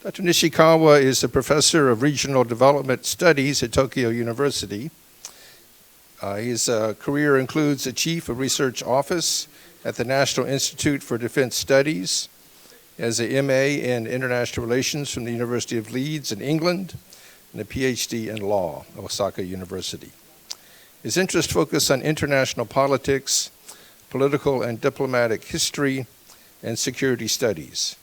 Dr. Nishikawa is a professor of regional development studies at Tokyo University. His career includes the chief of research office at the National Institute for Defense Studies, as a MA in International Relations from the University of Leeds in England, and a Ph.D. in law at Osaka University. His interests focus on international politics, political and diplomatic history, and security studies.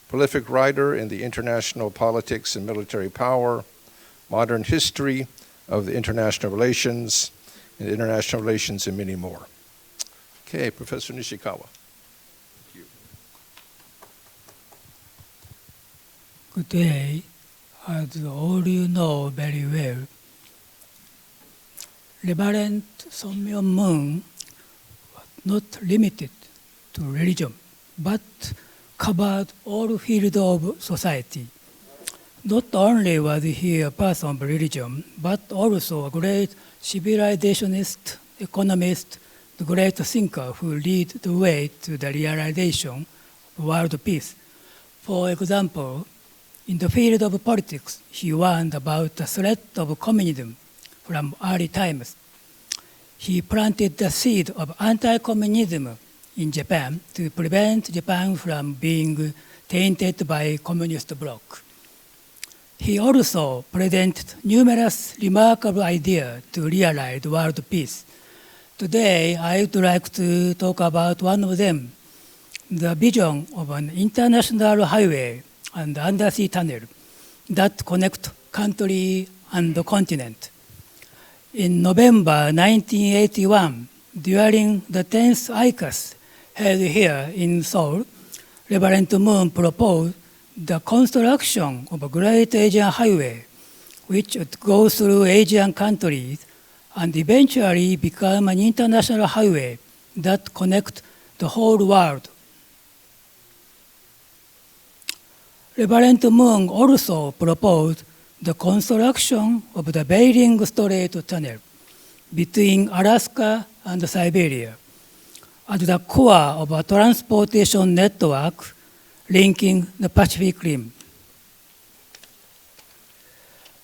Prolific writer in the international politics and military power, modern history of the international relations, and many more. Okay, Professor Nishikawa. Thank you. Good day. As all you know very well, Reverend Myung was not limited to religion, but covered all fields of society. Not only was he a person of religion, but also a great civilizationist, economist, the great thinker who led the way to the realization of world peace. For example, in the field of politics, he warned about the threat of communism from early times. He planted the seed of anti-communism in Japan to prevent Japan from being tainted by communist bloc. He also presented numerous remarkable ideas to realize world peace. Today, I would like to talk about one of them, the vision of an international highway and undersea tunnel that connect country and the continent. In November 1981, during the 10th ICAS held here in Seoul, Reverend Myung proposed the construction of a great Asian highway, which would go through Asian countries and eventually become an international highway that connects the whole world. Reverend Myung also proposed the construction of the Bering Strait Tunnel between Alaska and Siberia as the core of a transportation network linking the Pacific Rim.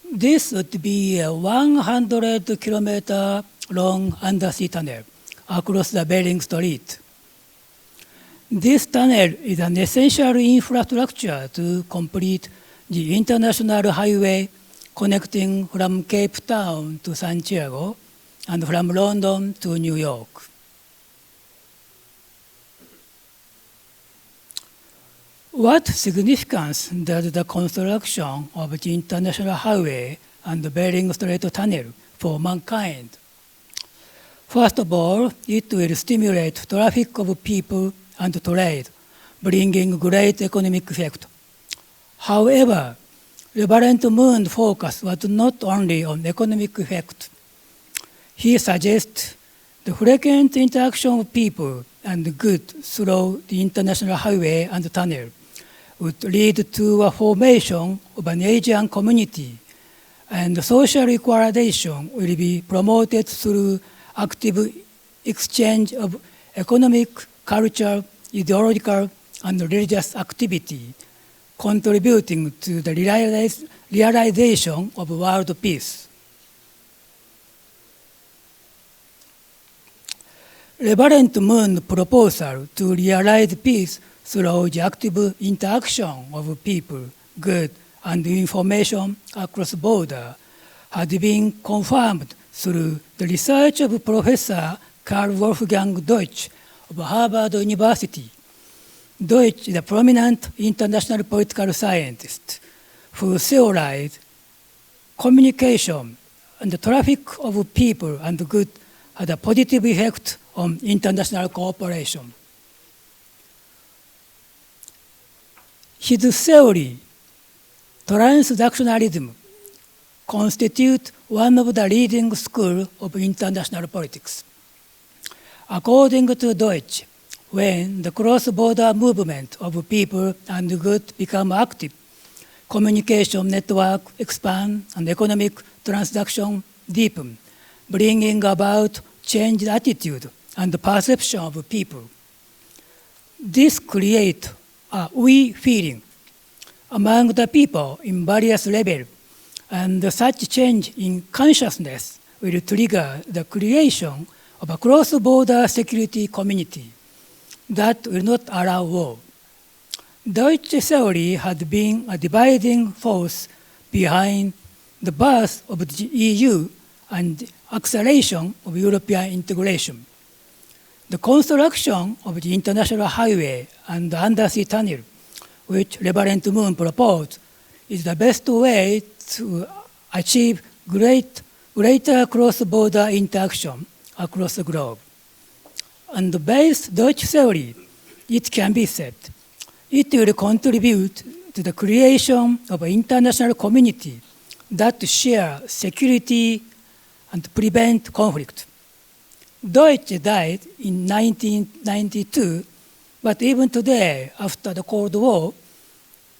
This would be a 100-kilometer long undersea tunnel across the Bering Strait. This tunnel is an essential infrastructure to complete the international highway connecting from Cape Town to Santiago and from London to New York. What significance does the construction of the international highway and the Bering Strait Tunnel for mankind? First of all, it will stimulate traffic of people and trade, bringing great economic effect. However, Reverend Myung's focus was not only on economic effect. He suggests the frequent interaction of people and goods through the international highway and tunnel would lead to a formation of an Asian community, and social equalization will be promoted through active exchange of economic, cultural, ideological, and religious activity, contributing to the realization of world peace. Reverend Myung's proposal to realize peace through the active interaction of people, goods, and information across borders has been confirmed through the research of Professor Karl Wolfgang Deutsch of Harvard University. Deutsch is a prominent international political scientist who theorized communication and the traffic of people and goods had a positive effect on international cooperation. His theory, transactionalism, constitutes one of the leading schools of international politics. According to Deutsch, when the cross-border movement of people and goods become active, communication network expand and economic transaction deepen, bringing about changed attitude and perception of people. This creates a we feeling, among the people in various levels, and such change in consciousness will trigger the creation of a cross-border security community that will not allow war. Deutsche theory had been a dividing force behind the birth of the EU and acceleration of European integration. The construction of the international highway and the undersea tunnel, which Reverend Moon proposed, is the best way to achieve greater cross-border interaction across the globe. And based Deutsche theory, it can be said, it will contribute to the creation of an international community that share security and prevent conflict. Deutsche died in 1992, but even today, after the Cold War,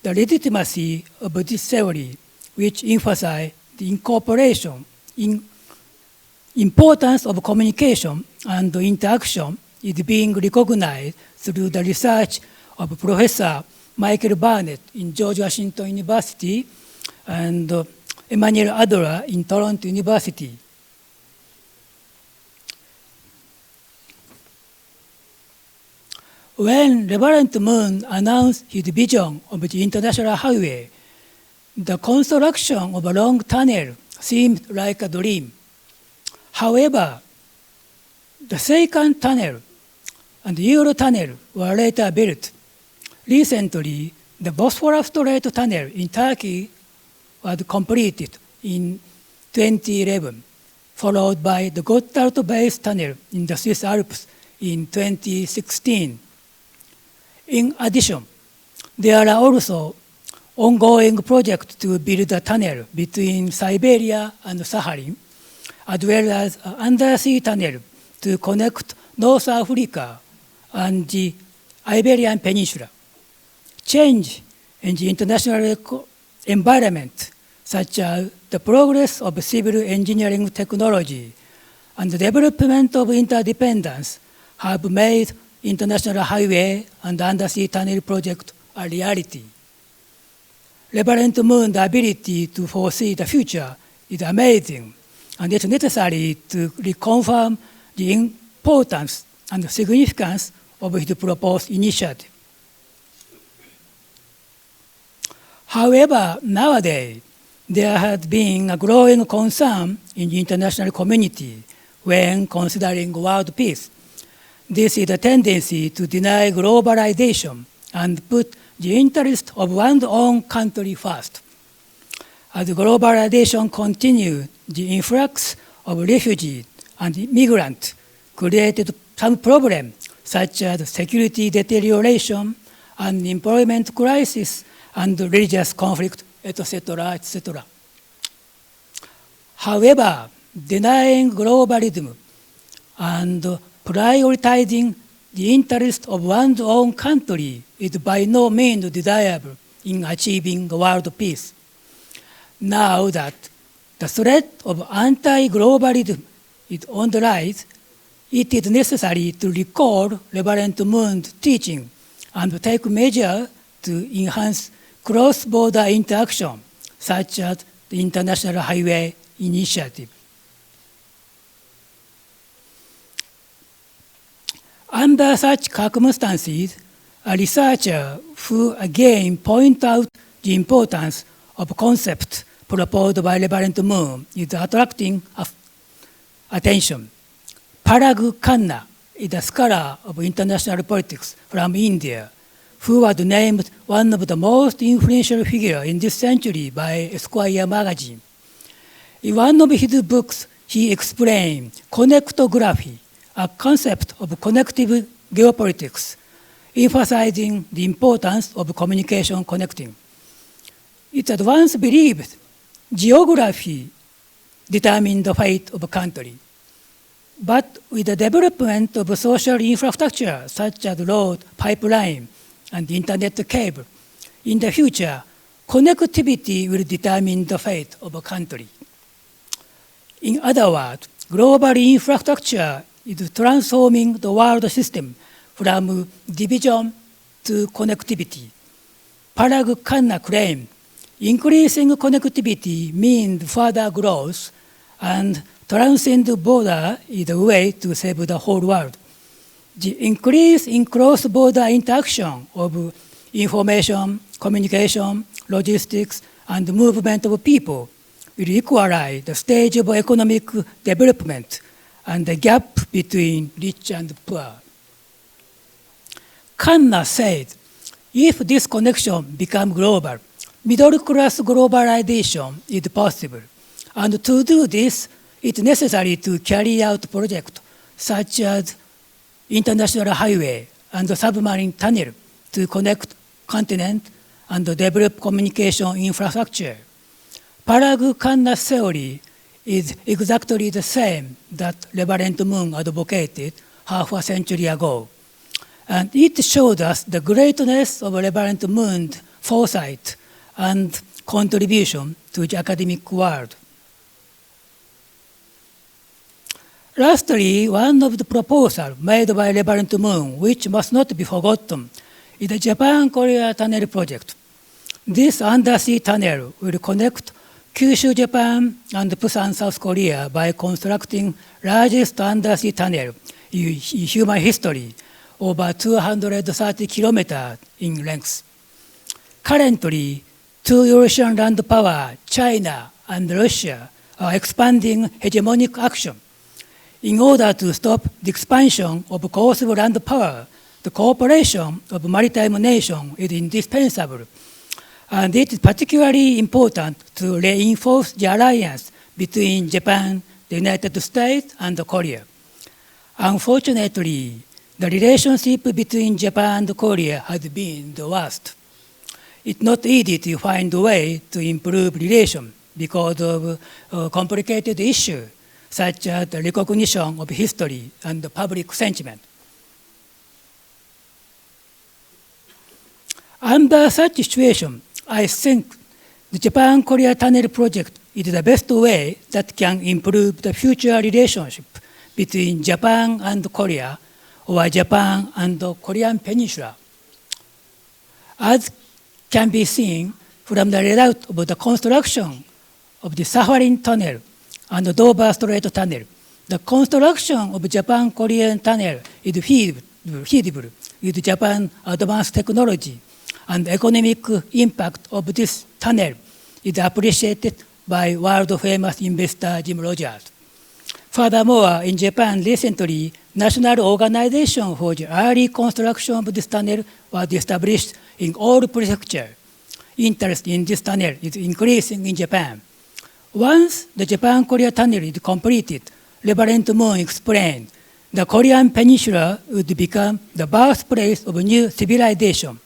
the legitimacy of this theory, which emphasized the incorporation in importance of communication and interaction, is being recognized through the research of Professor Michael Barnett in George Washington University and Emmanuel Adler in Toronto University. When Reverend Moon announced his vision of the international highway, the construction of a long tunnel seemed like a dream. However, the second tunnel and the Euro tunnel were later built. Recently, the Bosphorus Strait tunnel in Turkey was completed in 2011, followed by the Gotthard Base tunnel in the Swiss Alps in 2016. In addition, there are also ongoing projects to build a tunnel between Siberia and Sakhalin, as well as an undersea tunnel to connect North Africa and the Iberian Peninsula. Change in the international environment, such as the progress of civil engineering technology and the development of interdependence, have made international highway and undersea tunnel project a reality. Reverend Moon's ability to foresee the future is amazing, and it's necessary to reconfirm the importance and significance of his proposed initiative. However, nowadays, there has been a growing concern in the international community when considering world peace. This is a tendency to deny globalization and put the interest of one's own country first. As globalization continues, the influx of refugees and migrants created some problems, such as security deterioration, unemployment crisis, and religious conflict, etc., etc. However, denying globalism and prioritizing the interest of one's own country is by no means desirable in achieving world peace. Now that the threat of anti-globalism is on the rise, it is necessary to recall Reverend Moon's teaching and take measures to enhance cross-border interaction, such as the International Highway Initiative. Under such circumstances, a researcher who again points out the importance of concepts proposed by Reverend Moon is attracting attention. Parag Khanna is a scholar of international politics from India, who was named one of the most influential figures in this century by Esquire magazine. In one of his books, he explained connectography, a concept of connective geopolitics, emphasizing the importance of communication connecting. It was once believed geography determined the fate of a country. But with the development of social infrastructure such as road, pipeline, and internet cable, in the future, connectivity will determine the fate of a country. In other words, global infrastructure is transforming the world system from division to connectivity. Parag Khanna claimed, increasing connectivity means further growth, and transcend border is the way to save the whole world. The increase in cross-border interaction of information, communication, logistics, and movement of people will equalize the stage of economic development and the gap between rich and poor. Khanna said, if this connection becomes global, middle-class globalization is possible. And to do this, it's necessary to carry out projects such as international highway and submarine tunnel to connect continents and develop communication infrastructure. Parag Khanna's theory is exactly the same that Reverend Myung advocated half a century ago. And it showed us the greatness of Reverend Myung's foresight and contribution to the academic world. Lastly, one of the proposals made by Reverend Myung, which must not be forgotten, is the Japan-Korea Tunnel project. This undersea tunnel will connect Kyushu, Japan, and Busan, South Korea by constructing largest undersea tunnel in human history, over 230 kilometers in length. Currently, two Eurasian land powers, China and Russia, are expanding hegemonic action. In order to stop the expansion of coastal land power, the cooperation of maritime nations is indispensable. And it is particularly important to reinforce the alliance between Japan, the United States, and Korea. Unfortunately, the relationship between Japan and Korea has been the worst. It's not easy to find a way to improve relations because of complicated issues such as the recognition of history and the public sentiment. Under such situation, I think the Japan-Korea Tunnel project is the best way that can improve the future relationship between Japan and Korea, or Japan and the Korean Peninsula. As can be seen from the result of the construction of the Sakhalin Tunnel and the Dover Strait Tunnel, the construction of Japan-Korean Tunnel is feasible with Japan's advanced technology, and the economic impact of this tunnel is appreciated by world-famous investor Jim Rogers. Furthermore, in Japan recently, National Organization for the Early Construction of this tunnel was established in all prefectures. Interest in this tunnel is increasing in Japan. Once the Japan-Korea tunnel is completed, Reverend Myung explained, the Korean Peninsula would become the birthplace of a new civilization.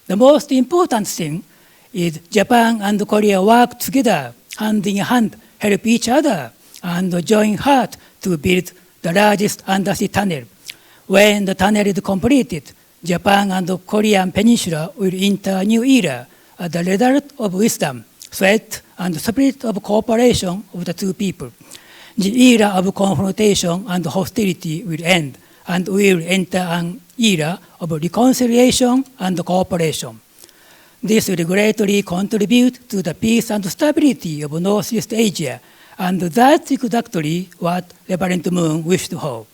The most important thing is Japan and Korea work together, hand in hand, help each other, and join heart to build the largest undersea tunnel. When the tunnel is completed, Japan and the Korean Peninsula will enter a new era as the result of wisdom, sweat, and spirit of cooperation of the two people. The era of confrontation and hostility will end, and we will enter an era of reconciliation and cooperation. This will greatly contribute to the peace and stability of Northeast Asia, and that's exactly what Reverend Myung wished for.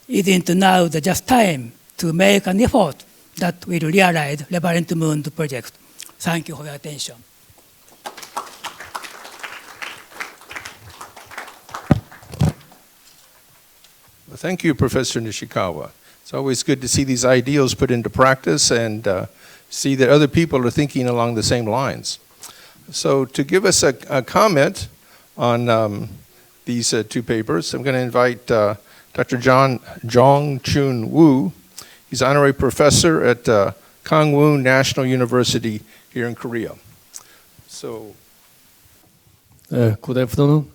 Isn't now the just time to make an effort that will realize Reverend Myung's project? Thank you for your attention. Well, thank you, Professor Nishikawa. It's always good to see these ideals put into practice and see that other people are thinking along the same lines. So to give us a comment on these two papers, I'm going to invite Dr. Jong Chun Woo. He's honorary professor at Kangwon National University here in Korea. So, good afternoon.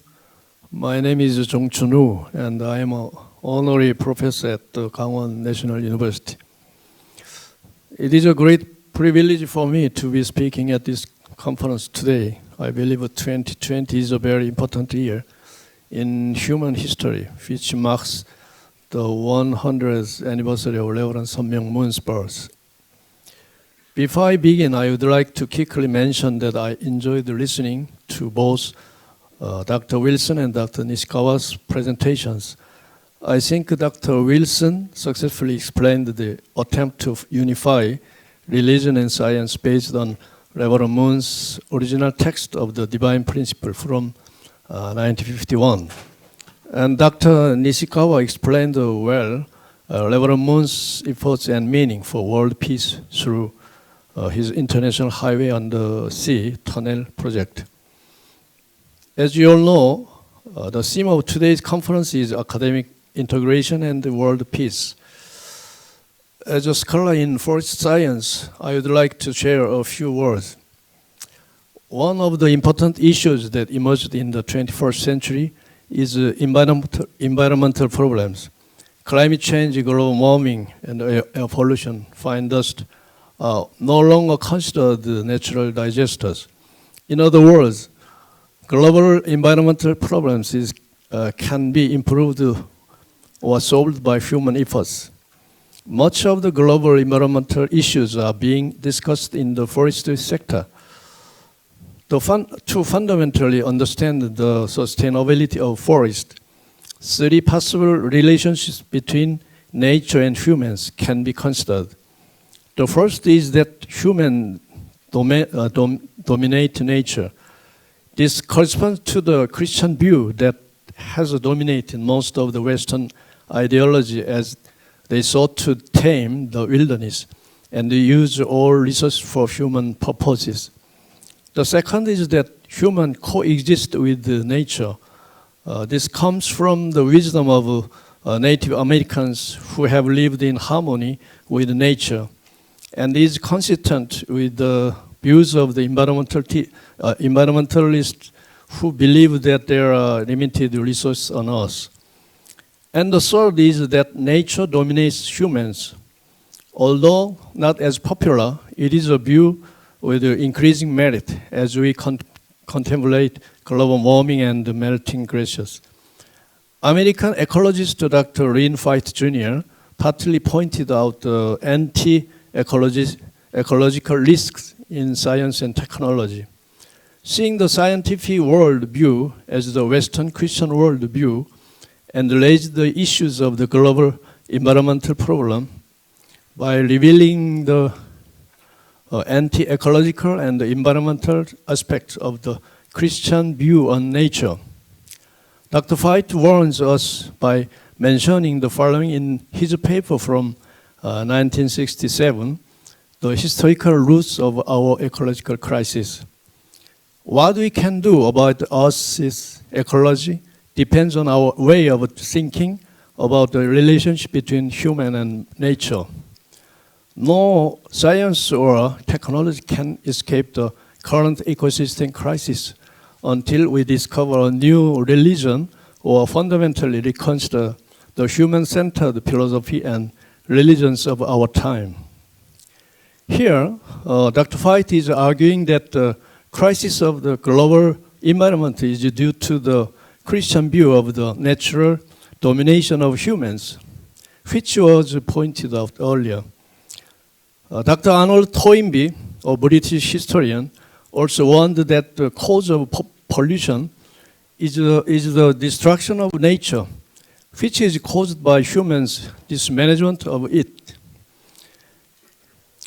My name is Jong Chun Woo, and I am an honorary professor at Kangwon National University. It is a great privilege for me to be speaking at this conference today. I believe 2020 is a very important year in human history, which marks the 100th anniversary of Reverend Myung's birth. Before I begin, I would like to quickly mention that I enjoyed listening to both Dr. Wilson and Dr. Nishikawa's presentations. I think Dr. Wilson successfully explained the attempt to unify religion and science based on Reverend Moon's original text of the Divine Principle from 1951. And Dr. Nishikawa explained well Reverend Moon's efforts and meaning for world peace through his International Highway-Undersea tunnel project. As you all know, the theme of today's conference is academic integration and world peace. As a scholar in forest science, I would like to share a few words. One of the important issues that emerged in the 21st century is environmental problems. Climate change, global warming, and air pollution, fine dust are no longer considered natural digesters. In other words, global environmental problems can be improved or solved by human efforts. Much of the global environmental issues are being discussed in the forestry sector. To fundamentally understand the sustainability of forest, 3 possible relationships between nature and humans can be considered. The first is that humans dominate nature. This corresponds to the Christian view that has dominated most of the Western ideology as they sought to tame the wilderness and use all resources for human purposes. The second is that humans coexist with nature. This comes from the wisdom of Native Americans who have lived in harmony with nature and is consistent with the views of the environmentalists who believe that there are limited resources on Earth. And the third is that nature dominates humans. Although not as popular, it is a view with increasing merit as we contemplate global warming and melting glaciers. American ecologist Dr. Lynn White Jr. partly pointed out the ecological risks in science and technology. Seeing the scientific worldview as the Western Christian worldview and raised the issues of the global environmental problem by revealing the anti-ecological and environmental aspects of the Christian view on nature. Dr. White warns us by mentioning the following in his paper from 1967, The Historical Roots of Our Ecological Crisis. What we can do about Earth's ecology depends on our way of thinking about the relationship between human and nature. No science or technology can escape the current ecosystem crisis until we discover a new religion or fundamentally reconsider the human-centered philosophy and religions of our time. Here, Dr. White is arguing that the crisis of the global environment is due to the Christian view of the natural domination of humans, which was pointed out earlier. Dr. Arnold Toynbee, a British historian, also warned that the cause of pollution is the destruction of nature, which is caused by humans' mismanagement of it.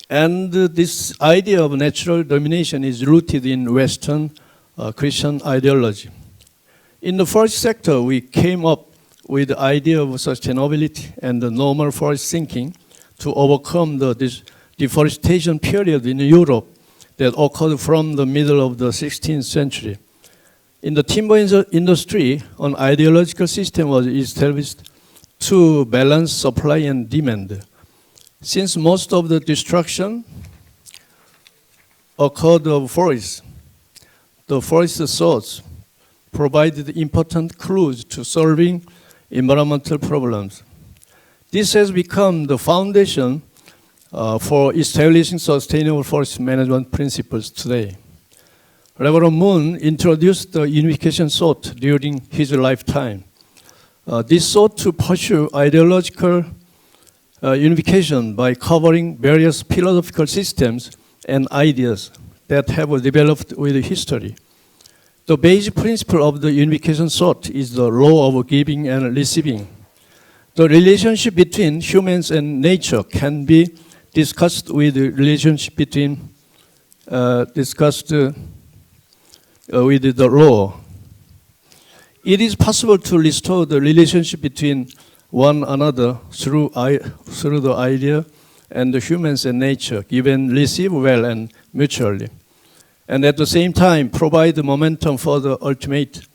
And this idea of natural domination is rooted in Western Christian ideology. In the first sector, we came up with the idea of sustainability and the normal forest thinking to overcome the deforestation period in Europe that occurred from the middle of the 16th century. In the timber industry, an ideological system was established to balance supply and demand. Since most of the destruction occurred of forests, the forest source provided important clues to solving environmental problems. This has become the foundation for establishing sustainable forest management principles today. Reverend Moon introduced the unification thought during his lifetime. This sought to pursue ideological unification by covering various philosophical systems and ideas that have developed with history. The basic principle of the unification thought is the law of giving and receiving. The relationship between humans and nature can be discussed with the relationship between with the law. It is possible to restore the relationship between one another through the idea and the humans and nature, give and receive well and mutually, and at the same time provide the momentum for the ultimate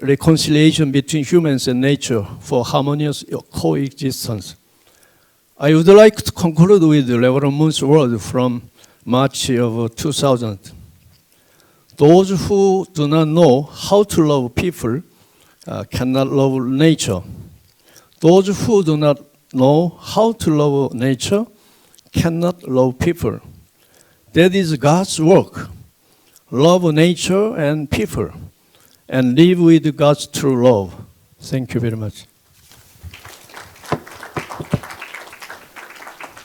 reconciliation between humans and nature for harmonious coexistence. I would like to conclude with Reverend Moon's word from March of 2000. Those who do not know how to love people cannot love nature. Those who do not know how to love nature cannot love people. That is God's work. Love nature and people, and live with God's true love. Thank you very much.